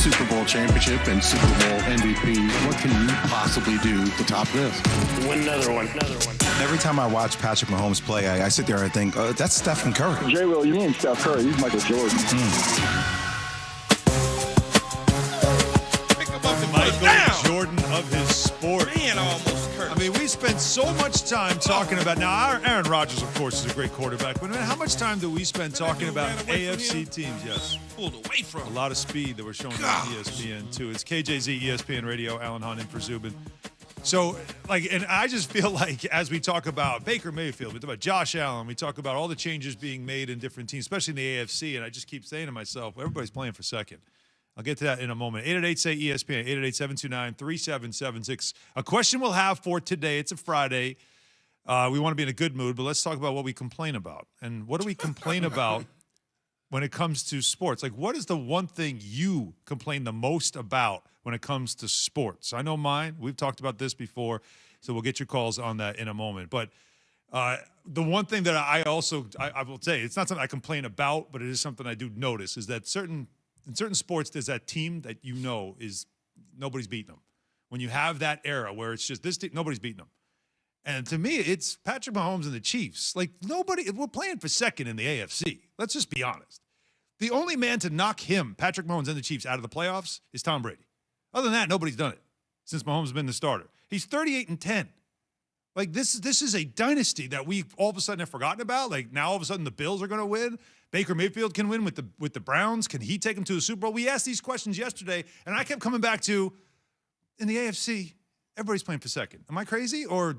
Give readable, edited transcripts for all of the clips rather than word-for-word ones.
Super Bowl championship and Super Bowl MVP. What can you possibly do to top this? Win another one. Every time I watch Patrick Mahomes play, I sit there and think, that's Stephen Curry. J-Will, you mean Steph Curry. He's Michael Jordan. Michael Jordan of his sport. Man, I almost cursed. I mean, we spend so much time talking about, now Aaron Rodgers, of course, is a great quarterback, but man, how much time do we spend talking about AFC teams? Yes. Pulled away from A lot of speed that we're showing on ESPN, too. It's KJZ, ESPN Radio, Alan Hunt in for Zubin. So, and I just feel like as we talk about Baker Mayfield, we talk about Josh Allen, we talk about all the changes being made in different teams, especially in the AFC, and I just keep saying to myself, everybody's playing for second. I'll get to that in a moment. 888-SAY-ESPN, 888-729-3776. A question we'll have for today, it's a Friday. We want to be in a good mood, but let's talk about what we complain about. And what do we complain about when it comes to sports? Like, what is the one thing you complain the most about when it comes to sports? I know mine. We've talked about this before, so we'll get your calls on that in a moment. But the one thing that I will say, it's not something I complain about, but it is something I do notice, is that in certain sports, there's that team that you know is nobody's beating them. When you have that era where it's just this team, nobody's beating them. And to me, it's Patrick Mahomes and the Chiefs. Like, we're playing for second in the AFC. Let's just be honest. The only man to knock him, Patrick Mahomes and the Chiefs, out of the playoffs is Tom Brady. Other than that, nobody's done it since Mahomes has been the starter. He's 38-10. Like, this is a dynasty that we all of a sudden have forgotten about. Like, now all of a sudden the Bills are going to win. Baker Mayfield can win with the Browns. Can he take them to the Super Bowl? We asked these questions yesterday, and I kept coming back to, in the AFC, everybody's playing for second. Am I crazy, or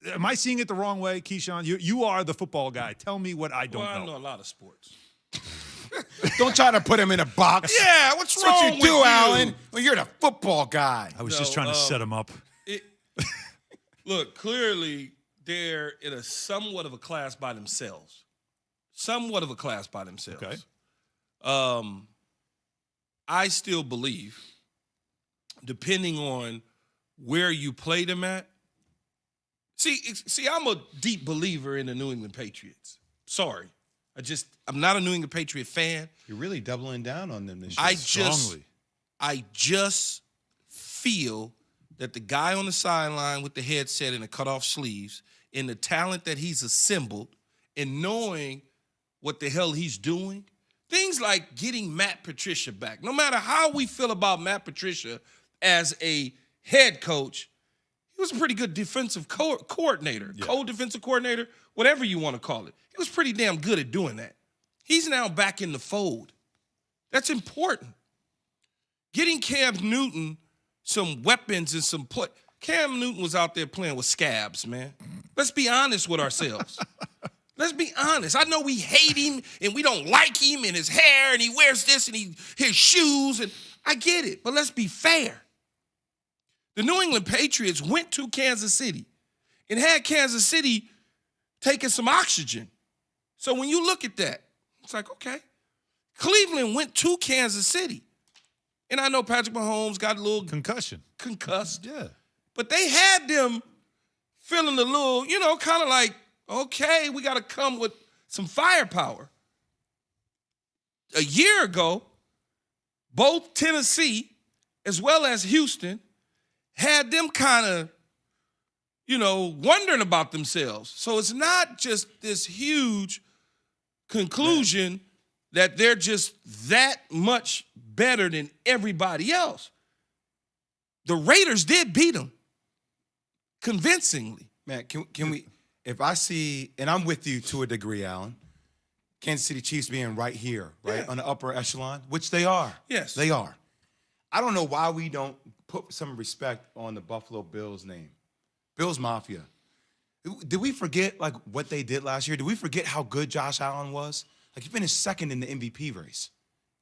am I seeing it the wrong way? Keyshawn, you are the football guy. Tell me what I don't know. I know a lot of sports. Don't try to put him in a box. Yeah, what's That's wrong what you with do, you? Alan. Well, you're the football guy. I was just trying to set him up. Look, clearly they're in a somewhat of a class by themselves. Okay. I still believe, depending on where you play them at. See, I'm a deep believer in the New England Patriots. Sorry. I'm not a New England Patriot fan. You're really doubling down on them this year. I just feel that the guy on the sideline with the headset and the cut-off sleeves and the talent that he's assembled and knowing what the hell he's doing, things like getting Matt Patricia back. No matter how we feel about Matt Patricia as a head coach, he was a pretty good defensive coordinator, co-defensive coordinator, whatever you want to call it. He was pretty damn good at doing that. He's now back in the fold. That's important. Getting Cam Newton some weapons and some play. Cam Newton was out there playing with scabs, man. Let's be honest with ourselves. Let's be honest. I know we hate him and we don't like him and his hair and he wears this and his shoes, and I get it, but let's be fair. The New England Patriots went to Kansas City and had Kansas City taking some oxygen. So when you look at that, it's like, okay. Cleveland went to Kansas City. And I know Patrick Mahomes got a little concussed. Yeah. But they had them feeling a little, kind of like, okay, we got to come with some firepower. A year ago, both Tennessee as well as Houston had them kind of, wondering about themselves. So it's not just this huge conclusion that they're just that much better than everybody else. The Raiders did beat them convincingly. Man, can we, if I see, and I'm with you to a degree, Alan, Kansas City Chiefs being right here, right, on the upper echelon, which they are. Yes. They are. I don't know why we don't put some respect on the Buffalo Bills name. Bills Mafia. Did we forget, what they did last year? Did we forget how good Josh Allen was? He finished second in the MVP race,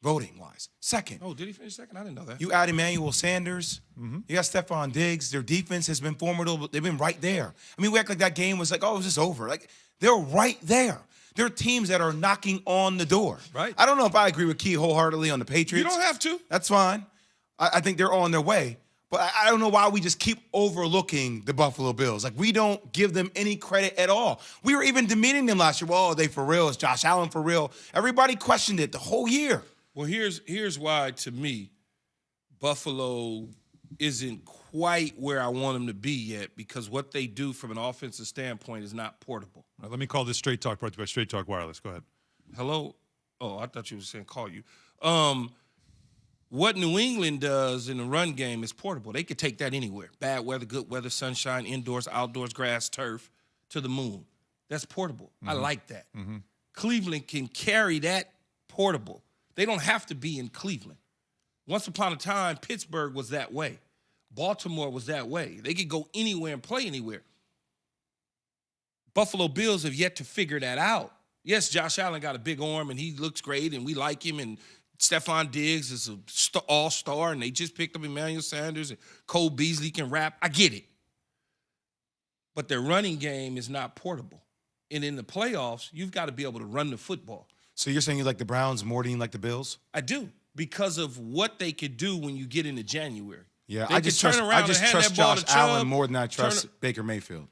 voting-wise. Second. Oh, did he finish second? I didn't know that. You add Emmanuel Sanders. Mm-hmm. You got Stephon Diggs. Their defense has been formidable. They've been right there. I mean, we act like that game was it was just over. They're right there. There are teams that are knocking on the door. Right. I don't know if I agree with Key wholeheartedly on the Patriots. You don't have to. That's fine. I think they're on their way. But I don't know why we just keep overlooking the Buffalo Bills. We don't give them any credit at all. We were even demeaning them last year. Well, are they for real? Is Josh Allen for real? Everybody questioned it the whole year. Well, here's why, to me, Buffalo isn't quite where I want them to be yet because what they do from an offensive standpoint is not portable. All right, let me call this Straight Talk brought to you by Straight Talk Wireless. Go ahead. Hello? Oh, I thought you were saying call you. What New England does in the run game is portable. They could take that anywhere. Bad weather, good weather, sunshine, indoors, outdoors, grass, turf, to the moon. That's portable. I like that. Cleveland can carry that portable. They don't have to be in Cleveland. Once upon a time, Pittsburgh was that way. Baltimore was that way. They could go anywhere and play anywhere. Buffalo Bills have yet to figure that out. Yes, Josh Allen got a big arm, and he looks great, and we like him, and Stephon Diggs is an all-star, and they just picked up Emmanuel Sanders, and Cole Beasley can rap. I get it. But their running game is not portable. And in the playoffs, you've got to be able to run the football. So you're saying you like the Browns more than you like the Bills? I do, because of what they could do when you get into January. Yeah, They I could just turn trust, around I just and hand trust that ball Josh to Chubb, Allen more than I trust turn- Baker Mayfield.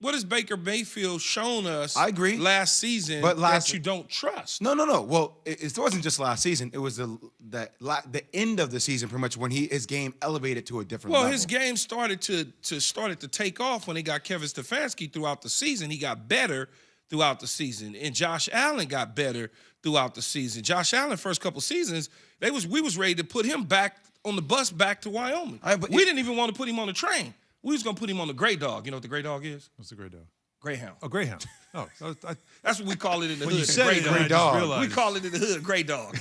What has Baker Mayfield shown us I agree. last season But that you don't trust? No. Well, it wasn't just last season. It was the end of the season, pretty much, when his game elevated to a different Well, level. his game started to take off when they got Kevin Stefanski throughout the season. He got better throughout the season, and Josh Allen got better throughout the season. Josh Allen, first couple seasons, we was ready to put him back on the bus back to Wyoming. We didn't even want to put him on the train. We was gonna put him on the Grey Dog. You know what the Grey Dog is? What's the Grey Dog? Greyhound. Oh, Greyhound. Oh, That's what we call it in the when hood. you the said Grey it, Dog. I just Dog. realized. We call it in the hood Grey Dog.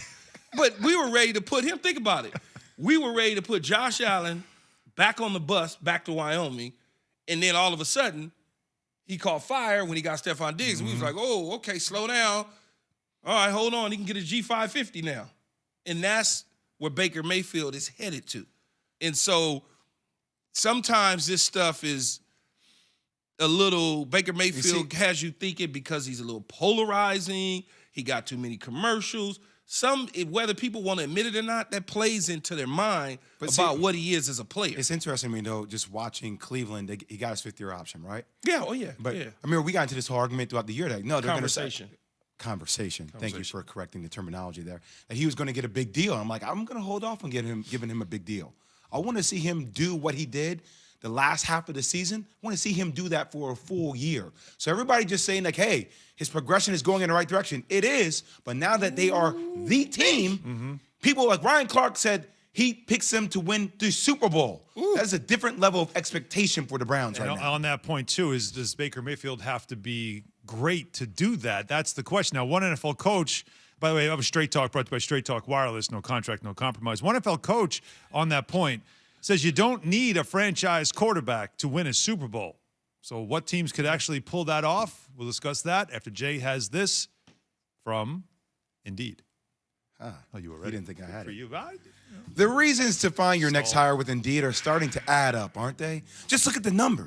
But we were ready to put him, think about it. We were ready to put Josh Allen back on the bus, back to Wyoming, and then all of a sudden, he caught fire when he got Stephon Diggs. And we was like, oh, okay, slow down. All right, hold on. He can get a G550 now. And that's where Baker Mayfield is headed to. And so sometimes this stuff is a little, Baker Mayfield has you thinking because he's a little polarizing. He got too many commercials. Whether people want to admit it or not, that plays into their mind about what he is as a player. It's interesting to me, though, just watching Cleveland. He got his fifth-year option, right? Yeah, oh yeah. But yeah. I mean, we got into this whole argument throughout the year that no, they're Conversation. Conversation. Thank you for correcting the terminology there. That he was going to get a big deal. I'm like, I'm going to hold off on giving him a big deal. I want to see him do what he did the last half of the season. I want to see him do that for a full year. So everybody just saying like, hey, his progression is going in the right direction. It is, but now that they are the team, people like Ryan Clark said he picks them to win the Super Bowl. That's a different level of expectation for the Browns right now. On that point, too, does Baker Mayfield have to be great to do that? That's the question. Now, one NFL coach, by the way, I have a Straight Talk brought to you by Straight Talk Wireless, no contract, no compromise. One NFL coach on that point says you don't need a franchise quarterback to win a Super Bowl. So what teams could actually pull that off? We'll discuss that after Jay has this from Indeed. Oh, you were you ready. didn't think I had For it. you, The reasons to find your next hire with Indeed are starting to add up, aren't they? Just look at the numbers.